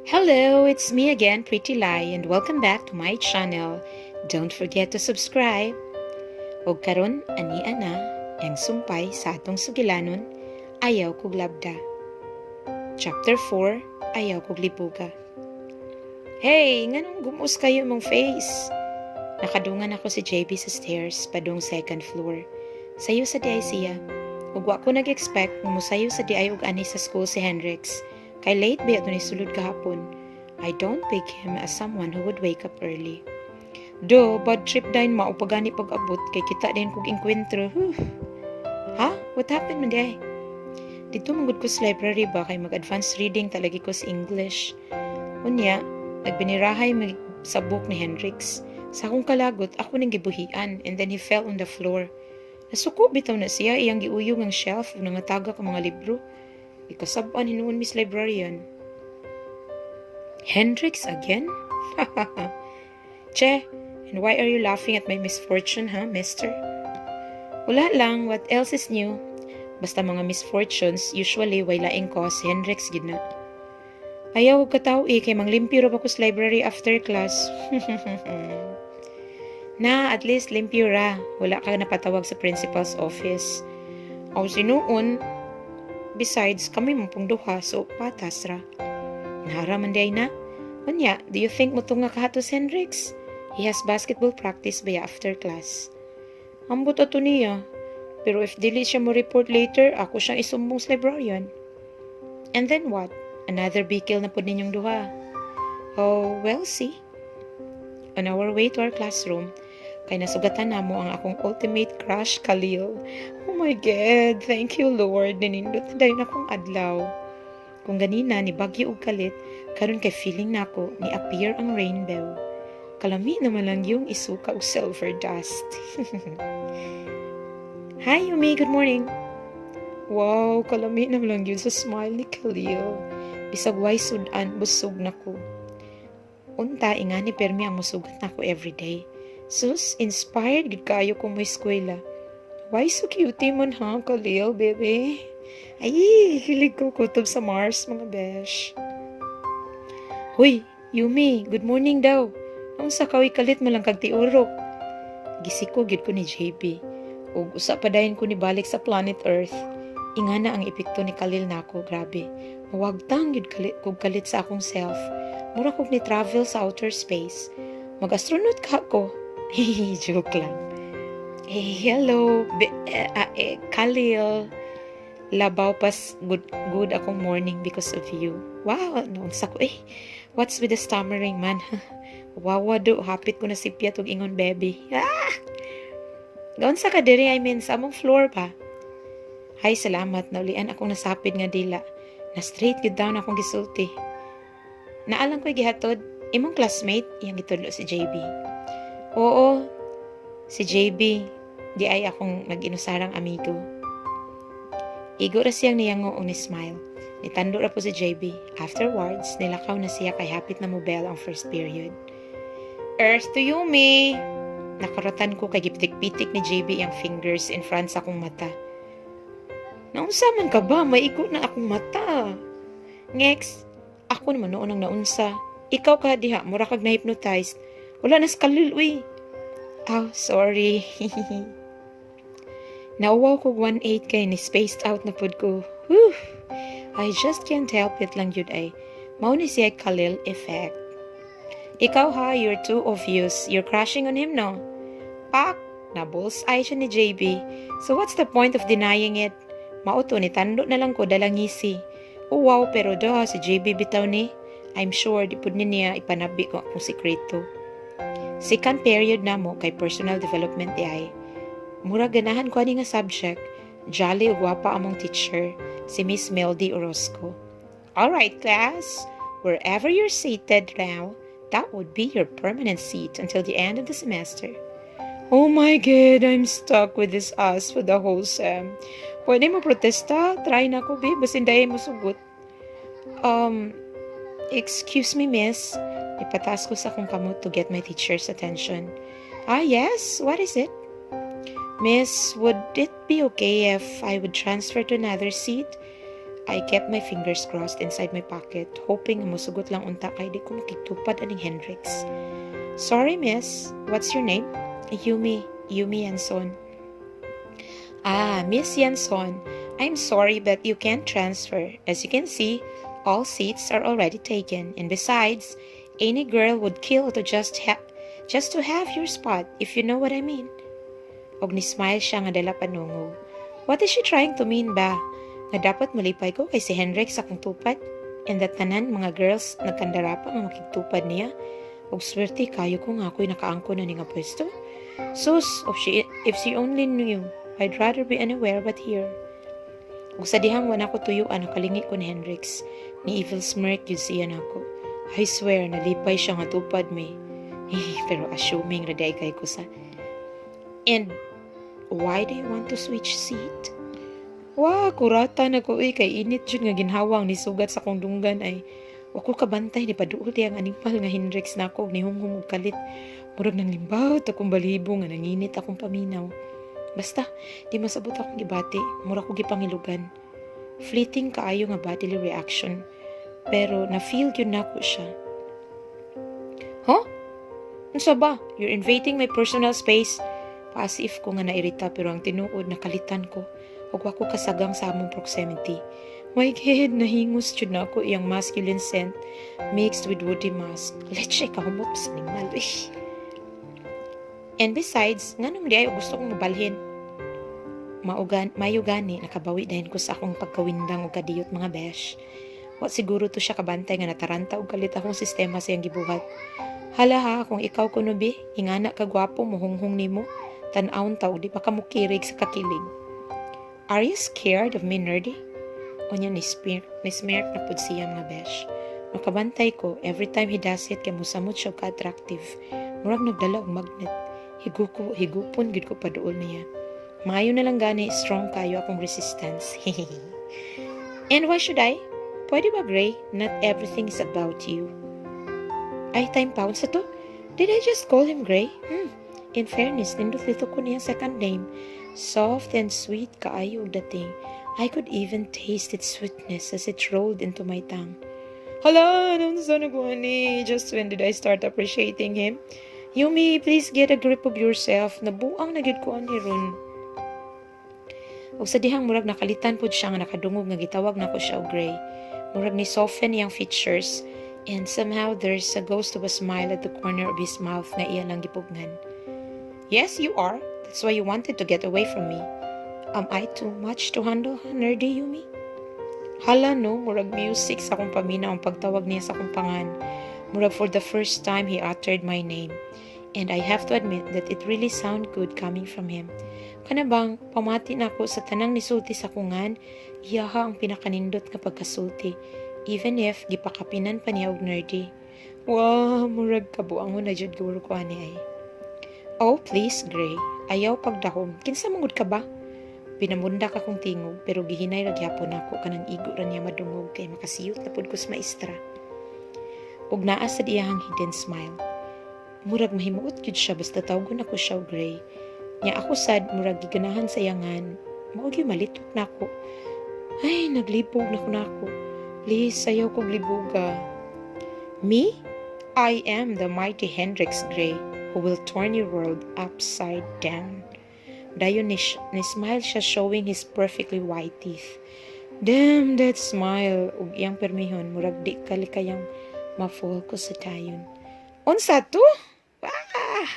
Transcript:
Hello, it's me again, Pretty Lai, and welcome back to my channel. Don't forget to subscribe. O karon ani ana ang sumpay sa atong sugilanon, Ayaw kog LABDA. Chapter 4, Ayaw kog Liboga. Hey, nganong gumus kayo mong face? Nakadungan ako si JB sa stairs, padung second floor. Sayo sa diay siya. Ug wa ko nag-expect nga mosayo sa diay ug ani sa school si Hendrix. Kay late ba ito ni sulod kahapon. I don't pick him as someone who would wake up early. Do, bad trip din maupagani pag-abot kay kita din kog engkwentro. Ha? What happened man day? Dito manggod ko sa library ba kay mag-advance reading talagi ko sa English. Unya, nagbinirahay sa book ni Hendrix. Sa akong kalagot, ako nang gibuhian and then he fell on the floor. Nasuko bitaw na siya iyang giuyong ang shelf ug nangataga ka mga libro. Ikasab-an hinuon Miss Librarian. Hendrix again? Che, and why are you laughing at my misfortune, mister? Wala lang, what else is new? Basta mga misfortunes, usually way laing cause, Hendrix gina. Ayaw ko kataw kay manglimpyo ra ako sa library after class. Na, at least limpyo ra. Wala ka napatawag sa principal's office. Aw sinuon, besides, kami mong duha, so patas ra. Naharaman day na? Unya, do you think mo nga kahatos Hendrix? He has basketball practice by after class. Ambot ato niya. Pero if dili siya mo report later, ako siyang isumbong sa librarian. And then what? Another bikil na po ninyong duha. Oh, well, see. On our way to our classroom, kay nasugatan na mo ang akong ultimate crush, Khalil. Oh my God, thank you Lord, ninindot na dayon akong adlaw. Kung ganina ni bagyo ug kalit, karon kay feeling nako ni appear ang rainbow. Kalami naman lang yung isuka og silver dust. Hi Yumi, good morning. Wow, kalami naman lang yun sa smile ni Khalil. Bisag way sudan, busog nako. Unta, ingani permi ang musugat nako everyday. Sus, inspired gid kayo kung may eskwela. Why so cute mon ha, Khalil, bebe? Ay, hilig ko kutob sa Mars, mga besh. Hoy, Yumi, good morning daw. Unsa kawi kalit mo lang kag tiurok. Gisiko gid ko ni JB. Ug usa pa dayon ko ni balik sa planet Earth. Ingana ang epekto ni Khalil nako, grabe. Mawagtang gid kog kalit sa akong self. Mura kog ni travel sa outer space. Mag-astronaut ka ko. Joke lang. Hello, Khalil. Labaw pas good akong morning because of you. Wow, naunsa ko what's with the stammering man? Wawa do, hapit ko na sipyat og ingon baby. Gaunsa ka diri, sa among floor pa. Hay, salamat, naulian akong nasapid nga dila. Na straight gid down akong gisulti. Naalang ko'y gihatod, imong classmate, iyang gitudlo si JB. Oo, si JB, diay akong nag-inusarang amigo. Igo ra siyang niyango o ni smile. Nitando ra po si JB. Afterwards, nilakaw na siya kay hapit na mobile ang first period. Earth to Yumi! Nakaratan ko kay giptik-pitik ni JB ang fingers in front sa akong mata. Naunsa man ka ba? Maigo na akong mata. Ngex, ako naman noon ang naunsa. Ikaw ka diha, mura kag na-hypnotized. Wala na skalil, uy. Oh, sorry. Nauwaw ko 1.8 kay ni spaced out na pod ko. Whew! I just can't help it lang yun ay. Mao ni siya Khalil effect. Ikaw ha, you're too obvious. You're crushing on him, no? Pak! Na bullseye siya ni JB. So what's the point of denying it? Mauto ni tando na lang ko dalang ngisi. Oh wow, pero do si JB bitaw ni. I'm sure di pud niya ipanabi ko akong sikreto. Second period na mo kay personal development ay. Mura ganahan ko ani nga subject. Jolly ug gwapa among teacher, si Miss Melody Orozco. Alright class, wherever you're seated now, that would be your permanent seat until the end of the semester. Oh my God, I'm stuck with this ass for the whole sem. Pwede mo protesta? Try na ko, babe. Basin dahil mo sugot. Excuse me, miss. Ipatas ko sa akong kamot to get my teacher's attention. Yes? What is it? Miss, would it be okay if I would transfer to another seat? I kept my fingers crossed inside my pocket, hoping musugot lang unta kay di ko makitupad aning Hendrix. Sorry, miss. What's your name? Yumi. Yumi Yanson. Ah, Miss Yanson. I'm sorry, but you can't transfer. As you can see, all seats are already taken. And besides, any girl would kill to just to have your spot, if you know what I mean. Og ni-smile siya nga dala panungog. What is she trying to mean ba? Nga dapat malipay ko kay si Hendrix sa akong tupad? And that tanan mga girls nagkandara pa nga makigtupad niya? Og swerte kayo ko nga ako'y nakaangko na ni nga pwesto? Sus, if she only knew, I'd rather be anywhere but here. Og sa dihang wana ko tuyuan nakalingi ko ni Hendrix. Ni evil smirk yun siya na ako. I swear, nalipay siya nga tupad me. Pero assuming raday kay ko sa. And why do you want to switch seat? Wow, kurata na ko kay init yun nga ginhawang ni sugat sa kong dunggan ay wako kabantay ni paduol ang animal nga Hendrix na ako ni hunghung kalit. Murag nang limbaw akong balibo nga nanginit akong paminaw. Basta, di masabot akong gibati, mura ko gipangilugan. Fleeting kaayo nga bodily reaction, pero na-feel yun na ko siya. Huh? Unsa ba? You're invading my personal space. Paasif ko nga nairita pero ang tinuod nakalitan ko. Huwag ako kasagang sa among proximity. My God, nahingos yun na ako iyang masculine scent mixed with woody musk. Leche, kahumot sa ningal. And besides, nga nung diay gusto kong mabalhin. Mayo gani, nakabawi dahin ko sa akong pagkawindang o kadiyot mga besh. Wat siguro to siya kabantay nga nataranta o kalit akong sistema sa iyang gibuhat. Hala ha, kung ikaw kunubi, ingana ka gwapo mo hunghung nimo, tan-aon taw, di pa ka mukirig sa kakilig. Are you scared of me, nerdy? O niya ni-smirk na pud siya mga besh. Makabantay ko, every time he does it, kaya musamot siya ka-attractive. Murag nagdala og magnet. Higupon gid ko pa dool niya. Maayo na lang gani, strong kayo akong resistance. And why should I? Pwede ba, Gray? Not everything is about you. Ay, time pound sa to? Did I just call him Gray? In fairness, nindot dito ko niyang second name. Soft and sweet kaayo dating. I could even taste its sweetness as it rolled into my tongue. Hala, Unsa na ni? Just when did I start appreciating him? Yumi, please get a grip of yourself. Nabuang na gid ko ani ron. Og sa dihang murag nakalitan pud siya nga nakadungog nga gitawag nako siya og Gray. Murag ni soften iyang features and somehow there's a ghost of a smile at the corner of his mouth nga iya lang gipugnan. Yes, you are. That's why you wanted to get away from me. Am I too much to handle, nerdy Yumi? Hala no, murag music sa akong pamina ang pagtawag niya sa akong pangan. Murag for the first time he uttered my name. And I have to admit that it really sounded good coming from him. Kanabang, pamati na ako sa tanang nisulti sa kungan, iyaha ang pinakanindot nga pagkasulti, even if gipakapinan pa niya og nerdy. Wow, murag kabuang mo na jud gawuro ko ani ay. Oh, please, Gray. Ayaw pagdahom. Kinsa mangud ka ba? Pinamunda ka kong tingog, pero gihinay ra gyapon ako kanang igo ra niya madungog kay makasiyot na pud ko sa maestra. Ug naa sa diyahang hidden smile. Murag mahimuot gyud siya basta tawgon ako siya og Gray. Nya ako sad murag giganahan sa yangan. Mao gyud malitok nako. Ay, naglibog na ko nako. Please, sayaw kog liboga. Me? I am the mighty Hendrix Gray who will turn your world upside down. Dayon ni-smile siya showing his perfectly white teeth. Damn that smile. Ug iyang permihon, murag di kalikayang ma-fall ko sa dayon. Unsa to? Ah!